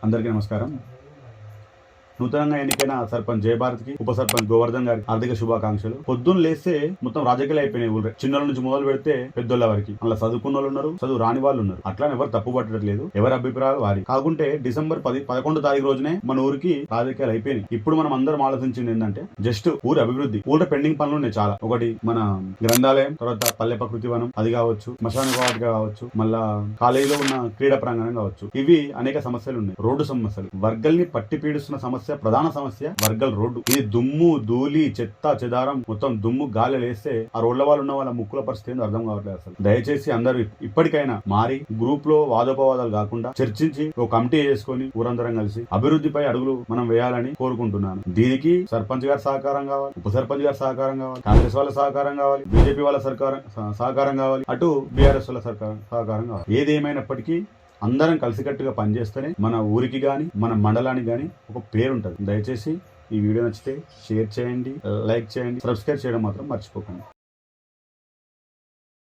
అందరికీ నమస్కారం. నూతనంగా ఎన్నికైన సర్పంచ్ జయభారత్కి, ఉప సర్పంచ్ గోవర్ధన్ గారికి హార్దిక శుభాకాంక్షలు. పొద్దున్న లేస్తే మొత్తం రాజకీయాలు అయిపోయినాయి ఊళ్ళో. చిన్నల నుంచి మొదలు పెడితే పెద్దోళ్ళ వరకు అలా చదువుకున్న వాళ్ళు ఉన్నారు, చదువు రాని వాళ్ళు ఉన్నారు. అట్లా ఎవరు తప్పు పట్టట్లేదు, ఎవరి అభిప్రాయాలు వారి. కాకుంటే డిసెంబర్ 11 తారీఖు రోజునే మన ఊరికి రాజకీయాలు అయిపోయినాయి. ఇప్పుడు మనం అందరం ఆలోచించింది ఏంటంటే జస్ట్ ఊరి అభివృద్ధి. ఊళ్ళో పెండింగ్ పనులు ఉన్నాయి చాలా. ఒకటి మన గ్రంథాలయం, తర్వాత పల్లె ప్రకృతి వనం అది కావచ్చు, శ్మశాన వాటిక కావచ్చు, మళ్ళా కాలేజీలో ఉన్న క్రీడా ప్రాంగణం కావచ్చు. ఇవి అనేక సమస్యలు ఉన్నాయి. రోడ్డు సమస్యలు, వర్గల్ని పట్టి పీడిస్తున్న సమస్య, ప్రధాన సమస్య వర్గల్ రోడ్డు. ఇది దుమ్ము, ధూళి, చెత్త చెదారం, మొత్తం దుమ్ము గాలి లేస్తే ఆ రోడ్ల వాళ్ళు ఉన్న వాళ్ళ ముక్కుల పరిస్థితి ఏందో అర్థం కావట్లేదు అసలు. దయచేసి అందరూ ఇప్పటికైనా మారి గ్రూప్ లో వాదోపవాదాలు కాకుండా చర్చించి ఒక కమిటీ చేసుకుని ఊరందరం కలిసి అభివృద్ధిపై అడుగులు మనం వేయాలని కోరుకుంటున్నాను. దీనికి సర్పంచ్ గారి సహకారం కావాలి, ఉప సర్పంచ్ గారి సహకారం కావాలి, కాంగ్రెస్ వాళ్ళ సహకారం కావాలి, బీజేపీ వాళ్ళ సహకారం కావాలి, అటు బీఆర్ఎస్ వాళ్ళ సహకారం కావాలి. ఏది ఏమైనప్పటికీ అందరం కలిసికట్టుగా పనిచేస్తేనే మన ఊరికి గాని మన మండలానికి గాని ఒక పేరు ఉంటుంది. దయచేసి ఈ వీడియో నచ్చితే షేర్ చేయండి, లైక్ చేయండి, సబ్స్క్రైబ్ చేయడం మాత్రం మర్చిపోకండి.